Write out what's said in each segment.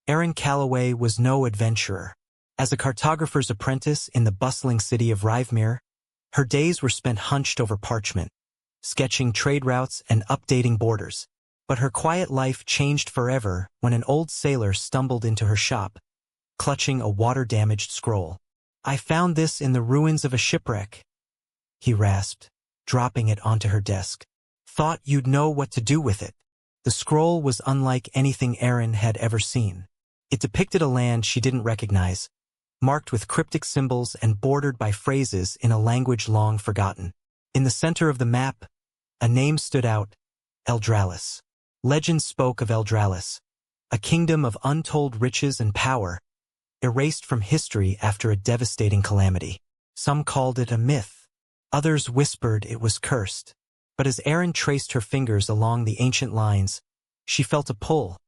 Aaron Calloway was no adventurer. As a cartographer's apprentice in the bustling city of Rivemere, her days were spent hunched over parchment, sketching trade routes and updating borders. But her quiet life changed forever when an old sailor stumbled into her shop, clutching a water-damaged scroll. "I found this in the ruins of a shipwreck," he rasped, dropping it onto her desk. "Thought you'd know what to do with it." The scroll was unlike anything Aaron had ever seen. It depicted a land she didn't recognize, marked with cryptic symbols and bordered by phrases in a language long forgotten. In the center of the map, a name stood out: Eldralis. Legend spoke of Eldralis, a kingdom of untold riches and power, erased from history after a devastating calamity. Some called it a myth. Others whispered it was cursed. But as Aaron traced her fingers along the ancient lines, she felt a pull,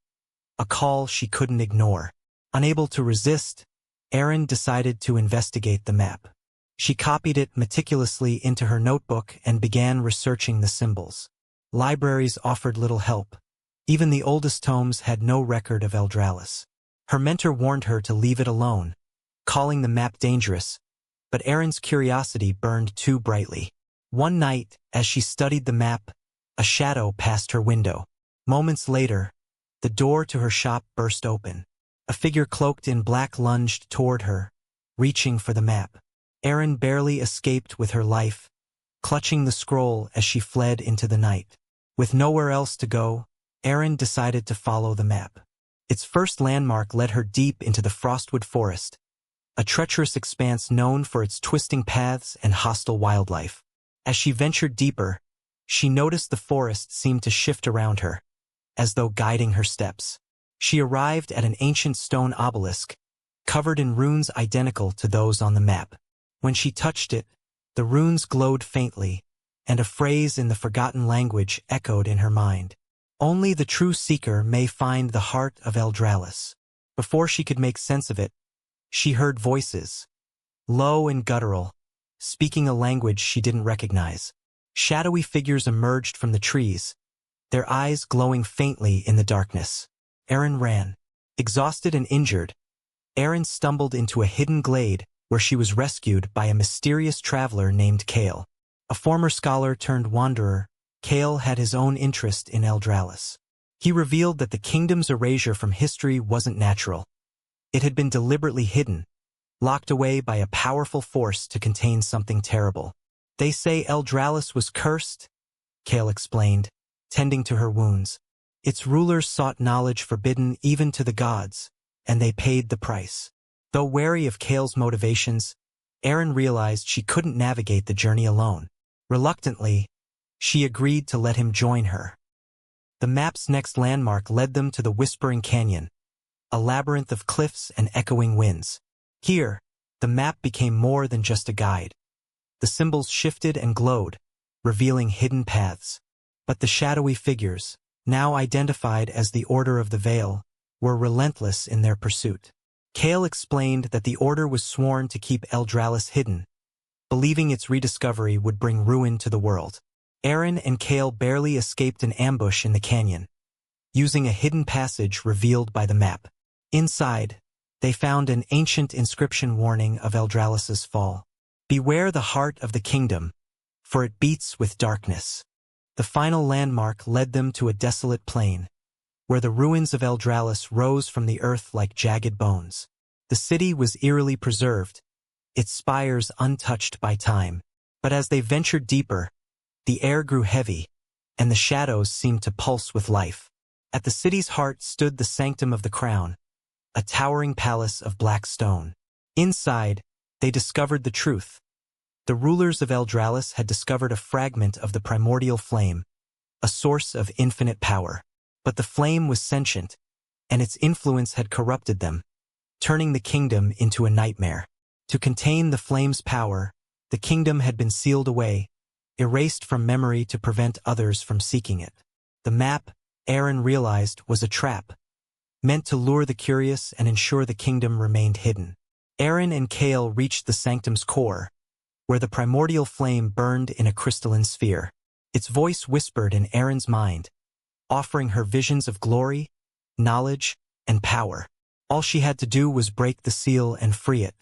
a call she couldn't ignore. Unable to resist, Aaron decided to investigate the map. She copied it meticulously into her notebook and began researching the symbols. Libraries offered little help. Even the oldest tomes had no record of Eldralis. Her mentor warned her to leave it alone, calling the map dangerous, but Aaron's curiosity burned too brightly. One night, as she studied the map, a shadow passed her window. Moments later, the door to her shop burst open. A figure cloaked in black lunged toward her, reaching for the map. Aaron barely escaped with her life, clutching the scroll as she fled into the night. With nowhere else to go, Aaron decided to follow the map. Its first landmark led her deep into the Frostwood Forest, a treacherous expanse known for its twisting paths and hostile wildlife. As she ventured deeper, she noticed the forest seemed to shift around her, as though guiding her steps. She arrived at an ancient stone obelisk, covered in runes identical to those on the map. When she touched it, the runes glowed faintly, and a phrase in the forgotten language echoed in her mind. "Only the true seeker may find the heart of Eldralis." Before she could make sense of it, she heard voices, low and guttural, speaking a language she didn't recognize. Shadowy figures emerged from the trees, their eyes glowing faintly in the darkness. Aaron ran. Exhausted and injured, Aaron stumbled into a hidden glade where she was rescued by a mysterious traveler named Kale. A former scholar turned wanderer, Kale had his own interest in Eldralis. He revealed that the kingdom's erasure from history wasn't natural. It had been deliberately hidden, locked away by a powerful force to contain something terrible. "They say Eldralis was cursed," Kale explained, tending to her wounds. "Its rulers sought knowledge forbidden even to the gods, and they paid the price." Though wary of Kale's motivations, Aaron realized she couldn't navigate the journey alone. Reluctantly, she agreed to let him join her. The map's next landmark led them to the Whispering Canyon, a labyrinth of cliffs and echoing winds. Here, the map became more than just a guide. The symbols shifted and glowed, revealing hidden paths. But the shadowy figures, now identified as the Order of the Veil, were relentless in their pursuit. Kale explained that the Order was sworn to keep Eldralis hidden, believing its rediscovery would bring ruin to the world. Aaron and Kale barely escaped an ambush in the canyon, using a hidden passage revealed by the map. Inside, they found an ancient inscription warning of Eldralis's fall. "Beware the heart of the kingdom, for it beats with darkness." The final landmark led them to a desolate plain, where the ruins of Eldralis rose from the earth like jagged bones. The city was eerily preserved, its spires untouched by time. But as they ventured deeper, the air grew heavy, and the shadows seemed to pulse with life. At the city's heart stood the Sanctum of the Crown, a towering palace of black stone. Inside, they discovered the truth. The rulers of Eldralis had discovered a fragment of the primordial flame, a source of infinite power. But the flame was sentient, and its influence had corrupted them, turning the kingdom into a nightmare. To contain the flame's power, the kingdom had been sealed away, erased from memory to prevent others from seeking it. The map, Aaron realized, was a trap, meant to lure the curious and ensure the kingdom remained hidden. Aaron and Kale reached the sanctum's core, where the primordial flame burned in a crystalline sphere. Its voice whispered in Aaron's mind, offering her visions of glory, knowledge, and power. All she had to do was break the seal and free it.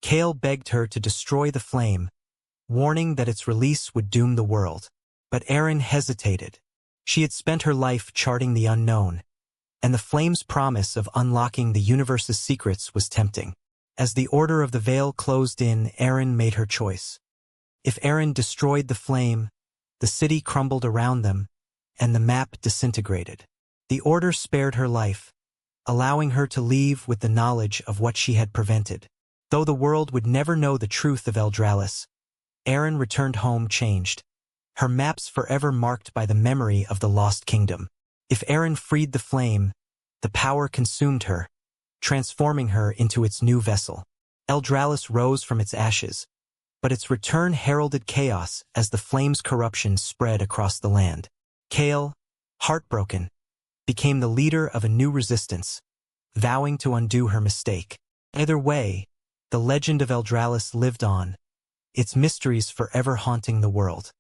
Kale begged her to destroy the flame, warning that its release would doom the world. But Erin hesitated. She had spent her life charting the unknown, and the flame's promise of unlocking the universe's secrets was tempting. As the Order of the Veil closed in, Erin made her choice. If Erin destroyed the flame, the city crumbled around them, and the map disintegrated. The Order spared her life, allowing her to leave with the knowledge of what she had prevented. Though the world would never know the truth of Eldralis, Erin returned home changed, her maps forever marked by the memory of the Lost Kingdom. If Erin freed the flame, the power consumed her, transforming her into its new vessel. Eldralis rose from its ashes, but its return heralded chaos as the flame's corruption spread across the land. Kale, heartbroken, became the leader of a new resistance, vowing to undo her mistake. Either way, the legend of Eldralis lived on, its mysteries forever haunting the world.